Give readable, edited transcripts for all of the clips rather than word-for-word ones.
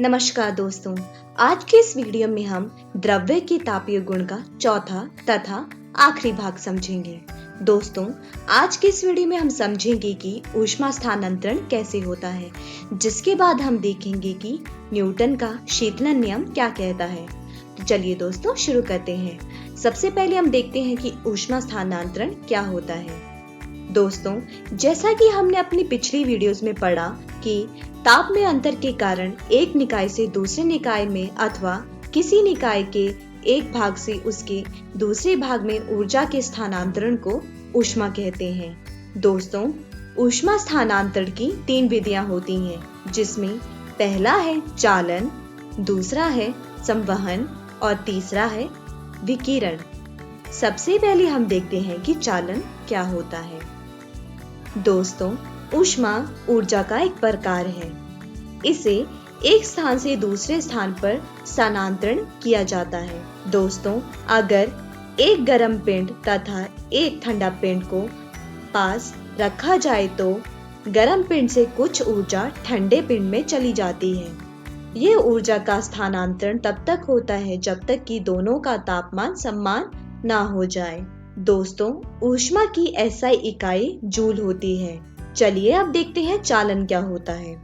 नमस्कार दोस्तों, आज के इस वीडियो में हम द्रव्य के तापीय गुण का चौथा तथा आखिरी भाग समझेंगे। दोस्तों, आज के इस वीडियो में हम समझेंगे कि ऊष्मा स्थानांतरण कैसे होता है, जिसके बाद हम देखेंगे कि न्यूटन का शीतलन नियम क्या कहता है। तो चलिए दोस्तों शुरू करते हैं। सबसे पहले हम देखते हैं कि ऊष्मा स्थानांतरण क्या होता है। दोस्तों, जैसा कि हमने अपनी पिछली वीडियोस में पढ़ा कि ताप में अंतर के कारण एक निकाय से दूसरे निकाय में अथवा किसी निकाय के एक भाग से उसके दूसरे भाग में ऊर्जा के स्थानांतरण को ऊष्मा कहते हैं। दोस्तों, ऊष्मा स्थानांतरण की 3 विधियां होती हैं, जिसमें पहला है चालन, दूसरा है संवहन और तीसरा है विकिरण। सबसे पहले हम देखते हैं कि चालन क्या होता है। दोस्तों, ऊष्मा ऊर्जा का एक प्रकार है। इसे एक स्थान से दूसरे स्थान पर स्थानांतरण किया जाता है। दोस्तों, अगर एक गर्म पिंड तथा एक ठंडा पिंड को पास रखा जाए तो गर्म पिंड से कुछ ऊर्जा ठंडे पिंड में चली जाती है। यह ऊर्जा का स्थानांतरण तब तक होता है जब तक कि दोनों का तापमान समान ना हो जाए। दोस्तों, ऊष्मा की एसआई इकाई जूल होती है। चलिए अब देखते हैं चालन क्या होता है।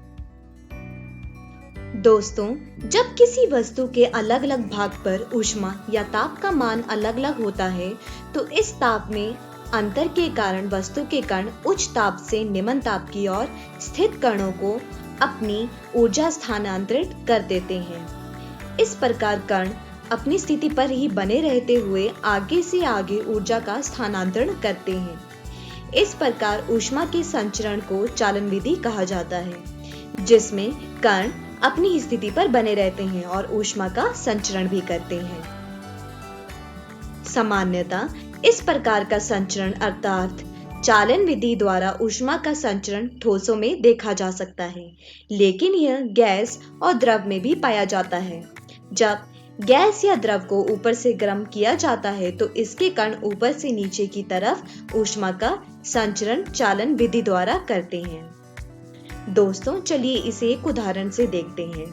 दोस्तों, जब किसी वस्तु के अलग अलग भाग पर ऊष्मा या ताप का मान अलग अलग होता है तो इस ताप में अंतर के कारण वस्तु के कण उच्च ताप से निम्न ताप की ओर स्थित कणों को अपनी ऊर्जा स्थानांतरित कर देते हैं। इस प्रकार कण अपनी स्थिति पर ही बने रहते हुए आगे से आगे ऊर्जा का स्थानांतरण करते हैं। इस प्रकार ऊष्मा के संचरण को चालन विधि कहा जाता है, जिसमें कण अपनी स्थिति पर बने रहते हैं और ऊष्मा का संचरण भी करते हैं। सामान्यतः इस प्रकार का संचरण अर्थात चालन विधि द्वारा ऊष्मा का संचरण ठोसों में देखा जा सकता है, लेकिन यह गैस और द्रव में भी पाया जाता है। जब गैस या द्रव को ऊपर से गर्म किया जाता है तो इसके कण ऊपर से नीचे की तरफ ऊष्मा का संचरण चालन विधि द्वारा करते हैं। दोस्तों, चलिए इसे एक उदाहरण से देखते हैं।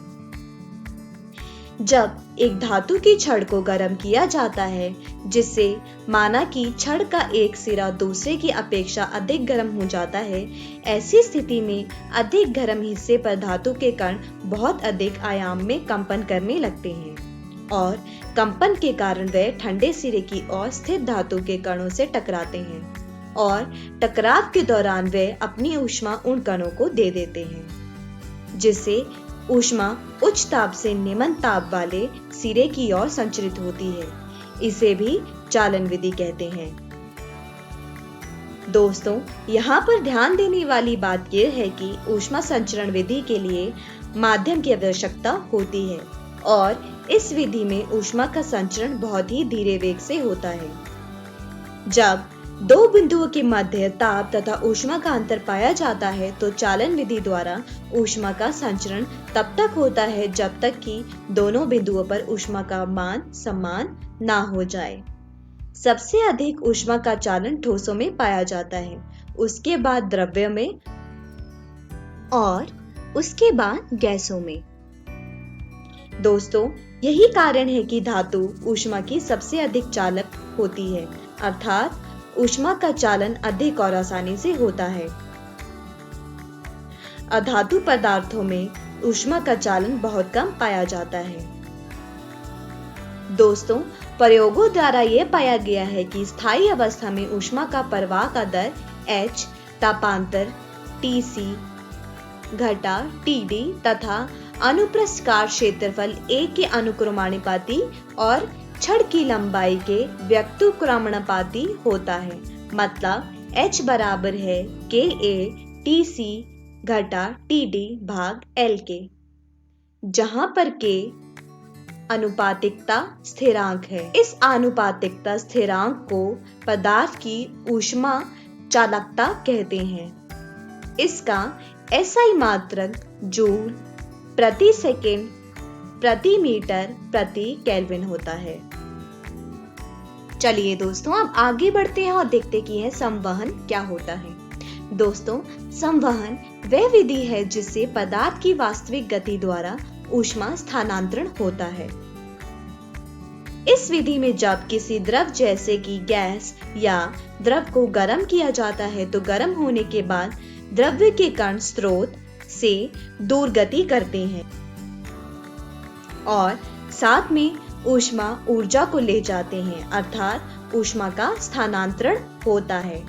जब एक धातु की छड़ को गर्म किया जाता है, जिससे माना कि छड़ का एक सिरा दूसरे की अपेक्षा अधिक गर्म हो जाता है, ऐसी स्थिति में अधिक गर्म हिस्से पर धातु के कण बहुत अधिक आयाम में कंपन करने लगते हैं और कंपन के कारण वे ठंडे सिरे की ओर स्थित धातु के कणों से टकराते हैं और टकराव के दौरान वे अपनी ऊष्मा उन कणों को दे देते हैं, जिससे ऊष्मा उच्च ताप से निम्न ताप वाले सिरे की ओर संचरित होती है। इसे भी चालन विधि कहते हैं। दोस्तों, यहाँ पर ध्यान देने वाली बात यह है कि ऊष्मा संचरण विधि के लिए माध्यम की आवश्यकता होती है और इस विधि में ऊष्मा का संचरण बहुत ही धीरे वेग से होता है। जब दो बिंदुओं के मध्य ताप तथा ऊष्मा का अंतर पाया जाता है तो चालन विधि द्वारा ऊष्मा का संचरण तब तक होता है जब तक कि दोनों बिंदुओं पर ऊष्मा का मान समान ना हो जाए। सबसे अधिक ऊष्मा का चालन ठोसों में पाया जाता है, उसके बाद द्रव्यों में और उसके बाद गैसों में। दोस्तों, यही कारण है कि धातु ऊष्मा की सबसे अधिक चालक होती है, अर्थात ऊष्मा का चालन अधिक और आसानी से होता है। अधातु पदार्थों में ऊष्मा का चालन बहुत कम पाया जाता है। दोस्तों, प्रयोगों द्वारा यह पाया गया है कि स्थायी अवस्था में ऊष्मा का प्रवाह का दर h, तापांतर Tc घटा Td तथा अनुप्रस्थ क्षेत्रफल a के अनुक्रमणानुपाती और छड़ की लंबाई के व्यक्तुक्रमणानुपाती होता है। मतलब h बराबर है Ka Tc घटा Td भाग L के, जहां पर K अनुपातिकता स्थिरांक है। इस आनुपातिकता स्थिरांक को पदार्थ की ऊष्मा चालकता कहते हैं। इसका SI मात्रक जूल प्रति सेकेंड प्रति मीटर प्रति केल्विन होता है। चलिए दोस्तों, अब आगे बढ़ते हैं और देखते कि यह संवहन क्या होता है। दोस्तों, संवहन वह विधि है जिससे पदार्थ की वास्तविक गति द्वारा ऊष्मा स्थानांतरण होता है। इस विधि में जब किसी द्रव जैसे कि गैस या द्रव को गर्म किया जाता है तो गर्म होने के बाद द्रव्य के कण स्रोत से दूर गति करते हैं और साथ में ऊष्मा ऊर्जा को ले जाते हैं, अर्थात ऊष्मा का स्थानांतरण होता है।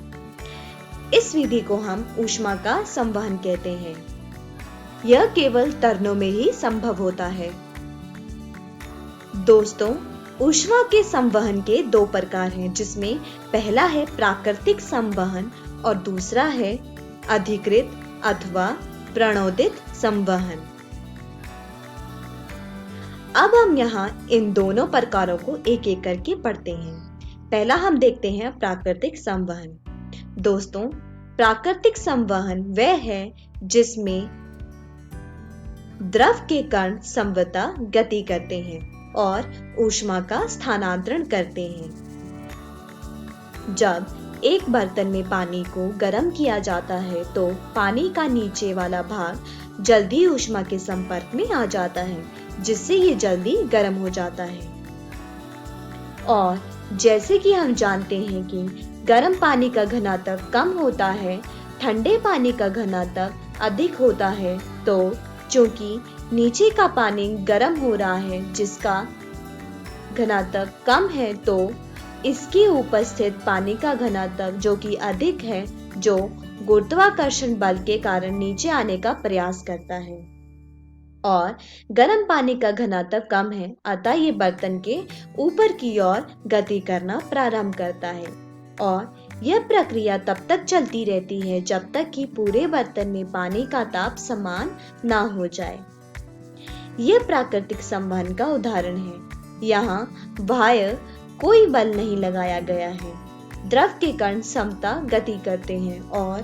इस विधि को हम ऊष्मा का संवहन कहते हैं। यह केवल तरलों में ही संभव होता है। दोस्तों, ऊष्मा के संवहन के दो प्रकार हैं, जिसमें पहला है प्राकृतिक संवहन और दूसरा है अधिकृत अथवा प्रणोदित संवहन। अब हम यहाँ इन दोनों प्रकारों को एक एक करके पढ़ते हैं। पहला हम देखते हैं प्राकृतिक संवहन। दोस्तों, प्राकृतिक संवहन वह है जिसमें द्रव के कण समवतः गति करते हैं और ऊष्मा का स्थानांतरण करते हैं। जब एक बर्तन में पानी को गर्म किया जाता है तो पानी का नीचे वाला भाग जल्दी ऊष्मा के संपर्क में आ जाता है, जिससे ये जल्दी गर्म हो जाता है। और जैसे कि हम जानते हैं कि गर्म पानी का घनत्व कम होता है, ठंडे पानी का घनत्व अधिक होता है, तो चूंकि नीचे का पानी गर्म हो रहा है जिसका घनत्व कम है, तो इसके ऊपर स्थित पानी का घनत्व जो कि अधिक है, जो गुरुत्वाकर्षण बल के कारण नीचे आने का प्रयास करता है। और गर्म पानी का घनत्व कम है, अतः ये बर्तन के ऊपर की ओर गति करना प्रारंभ करता है और यह प्रक्रिया तब तक चलती रहती है जब तक कि पूरे बर्तन में पानी का ताप समान ना हो जाए। यह प्राकृतिक संवहन का उदाहरण है। यहाँ बाह्य कोई बल नहीं लगाया गया है। द्रव के कण समता गति करते हैं और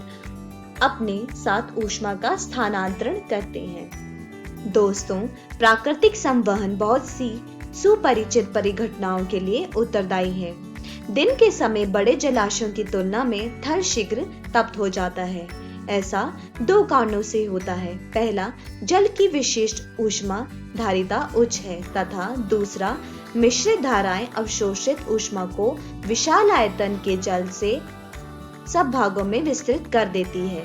अपने साथ ऊष्मा का स्थानांतरण करते हैं। दोस्तों, प्राकृतिक संवहन बहुत सी सुपरिचित परिघटनाओं के लिए उत्तरदायी है। दिन के समय बड़े जलाशयों की तुलना में थल शीघ्र तप्त हो जाता है। ऐसा दो कारणों से होता है। पहला, जल की विशिष्ट ऊष्मा धारिता उच्च है तथा दूसरा, मिश्रित धाराएं अवशोषित ऊष्मा को विशाल आयतन के जल से सब भागों में विस्तृत कर देती है।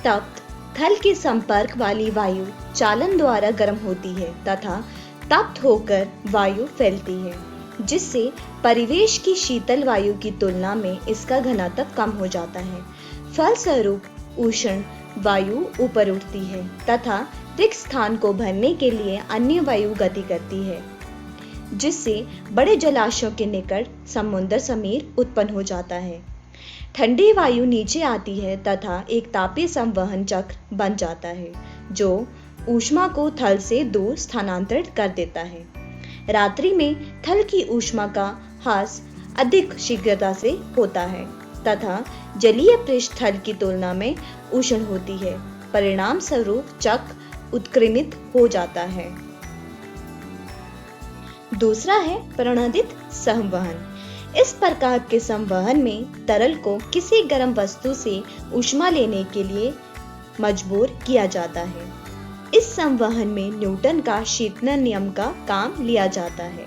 तप्त थल के संपर्क वाली वायु चालन द्वारा गर्म होती है तथा तप्त होकर वायु फैलती है, जिससे परिवेश की शीतल वायु की तुलना में इसका घनत्व कम हो जाता है। फलस्वरूप उष्ण वायु ऊपर उठती है तथा रिक्त स्थान को भरने के लिए अन्य वायु गति करती है, जिससे बड़े जलाशयों के निकट समुद्र समीर उत्पन्न हो जाता है। ठंडी वायु नीचे आती है तथा एक तापीय संवहन चक्र बन जाता है, जो ऊष्मा को थल से दूर स्थानांतरित कर देता है। रात्रि में थल की ऊष्मा का ह्रास अधिक शीघ्रता से होता है तथा जलीय पृष्ठ थल की तुलना में उष्ण होती है। परिणाम स्वरूप चक्र उत्क्रमित हो जाता है। दूसरा है प्रणोदित संवहन। इस प्रकार के संवहन में तरल को किसी गर्म वस्तु से ऊष्मा लेने के लिए मजबूर किया जाता है। इस संवहन में न्यूटन का शीतलन नियम का काम लिया जाता है,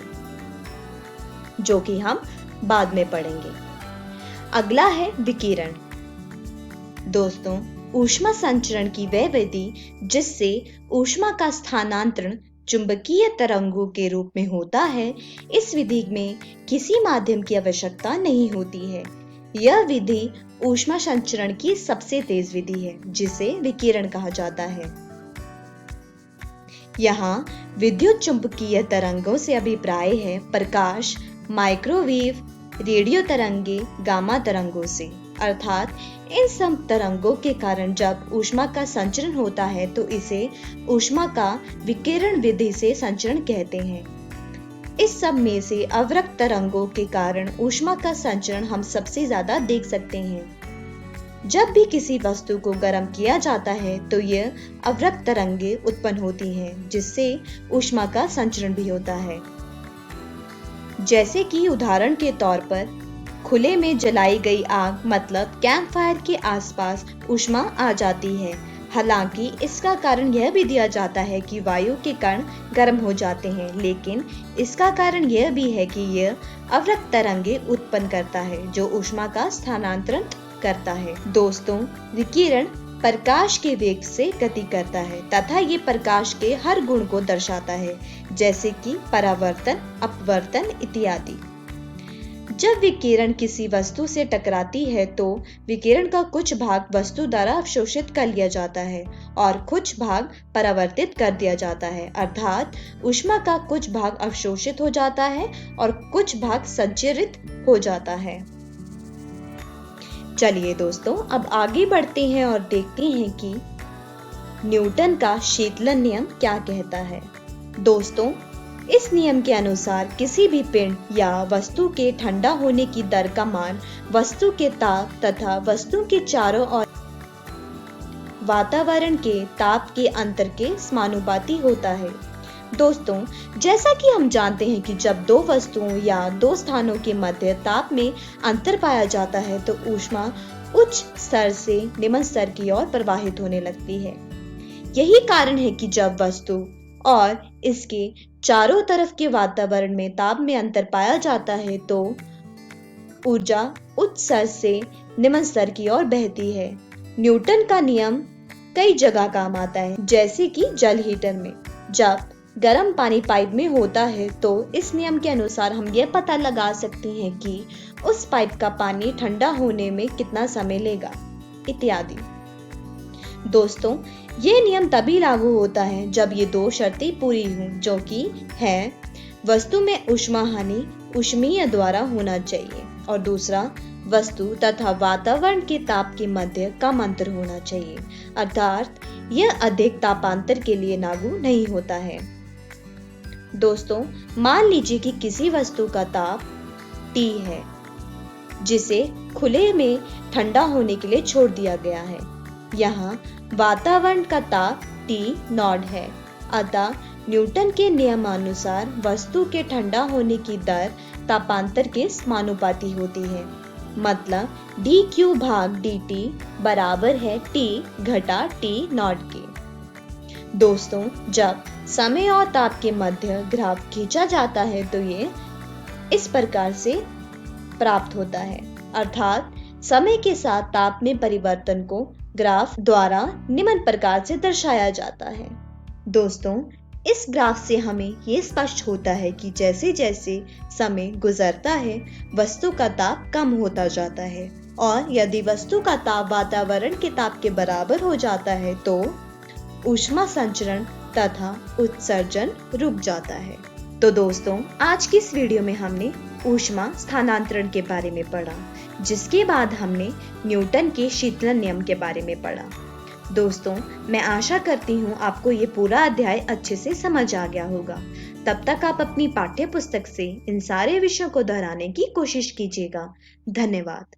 जो कि हम बाद में पढ़ेंगे। अगला है विकिरण। दोस्तों, ऊष्मा संचरण की वह विधि जिससे ऊष्मा का स्थानांतरण चुंबकीय तरंगों के रूप में होता है, इस विधि में किसी माध्यम की आवश्यकता नहीं होती है। यह विधि ऊष्मा संचरण की सबसे तेज विधि है, जिसे विकिरण कहा जाता है। यहाँ विद्युत चुंबकीय तरंगों से अभिप्राय है प्रकाश, माइक्रोवेव, रेडियो तरंगे, गामा तरंगों से। अर्थात इन सब तरंगों के कारण जब ऊष्मा का संचरण होता है तो इसे ऊष्मा का विकिरण विधि से संचरण कहते हैं। इस सब में से अवरक्त तरंगों के कारण ऊष्मा का संचरण हम सबसे ज्यादा देख सकते हैं। जब भी किसी वस्तु को गर्म किया जाता है तो यह अवरक्त तरंगे उत्पन्न होती हैं, जिससे ऊष्मा का संचरण भी होता है। जैसे कि उदाहरण के तौर पर खुले में जलाई गई आग मतलब कैंप फायर के आसपास ऊष्मा आ जाती है। हालांकि इसका कारण यह भी दिया जाता है कि वायु के कण गर्म हो जाते हैं, लेकिन इसका कारण यह भी है कि यह अवरक्त तरंगे उत्पन्न करता है जो ऊष्मा का स्थानांतरण करता है। दोस्तों, विकिरण प्रकाश के वेग से गति करता है तथा ये प्रकाश के हर गुण को दर्शाता है, जैसे कि परावर्तन, अपवर्तन इत्यादि। जब विकिरण किसी वस्तु से टकराती है तो विकिरण का कुछ भाग वस्तु द्वारा अवशोषित कर लिया जाता है और कुछ भाग परावर्तित कर दिया जाता है, अर्थात ऊष्मा का कुछ भाग अवशोषित हो जाता है और कुछ भाग संचरित हो जाता है। चलिए दोस्तों, अब आगे बढ़ते हैं और देखते हैं कि न्यूटन का शीतलन नियम क्या कहता है। दोस्तों, इस नियम के अनुसार किसी भी पिंड या वस्तु के ठंडा होने की दर का मान वस्तु के ताप तथा वस्तु के चारों ओर वातावरण के ताप के अंतर के समानुपाती होता है। दोस्तों, जैसा कि हम जानते हैं कि जब दो वस्तुओं या दो स्थानों के मध्य ताप में अंतर पाया जाता है तो ऊष्मा उच्च स्तर से निम्न स्तर की ओर प्रवाहित होने लगती है। यही कारण है कि जब वस्तु और इसके चारों तरफ के वातावरण में ताप में अंतर पाया जाता है तो ऊर्जा उच्च स्तर से निम्न स्तर की ओर बहती है। न्यूटन का नियम कई जगह काम आता है, जैसे कि जल हीटर में। जब गर्म पानी पाइप में होता है तो इस नियम के अनुसार हम यह पता लगा सकते हैं कि उस पाइप का पानी ठंडा होने में कितना समय लेगा इत्यादि। दोस्तों, ये नियम तभी लागू होता है जब ये दो शर्तें पूरी हों, जो कि है वस्तु में ऊष्मा हानि ऊष्मीय द्वारा होना चाहिए और दूसरा वस्तु तथा वातावरण के ताप के मध्य कम अंतर होना चाहिए, अर्थात यह अधिक तापांतर के लिए लागू नहीं होता है। दोस्तों, मान लीजिए कि किसी वस्तु का ताप T है जिसे खुले में ठंडा होने के लिए छोड़ दिया गया है। यहाँ वातावरण का ताप T0 है, अतः न्यूटन के नियमानुसार वस्तु के ठंडा होने की दर तापांतर के समानुपाती होती है। मतलब dq भाग dt बराबर है T घटा T0 के। दोस्तों, जब समय और ताप के मध्य ग्राफ खींचा जाता है तो ये इस प्रकार से प्राप्त होता है, अर्थात समय के साथ ताप में परिवर्तन को ग्राफ द्वारा निम्न प्रकार से दर्शाया जाता है। दोस्तों, इस ग्राफ से हमें ये स्पष्ट होता है कि जैसे जैसे समय गुजरता है वस्तु का ताप कम होता जाता है और यदि वस्तु का ताप वातावरण के ताप के बराबर हो जाता है तो ऊष्मा संचरण तथा उत्सर्जन रुक जाता है। तो दोस्तों, आज की इस वीडियो में हमने ऊष्मा स्थानांतरण के बारे में पढ़ा, जिसके बाद हमने न्यूटन के शीतलन नियम के बारे में पढ़ा। दोस्तों, मैं आशा करती हूँ आपको ये पूरा अध्याय अच्छे से समझ आ गया होगा। तब तक आप अपनी पाठ्य पुस्तक से इन सारे विषयों को दोहराने की कोशिश कीजिएगा। धन्यवाद।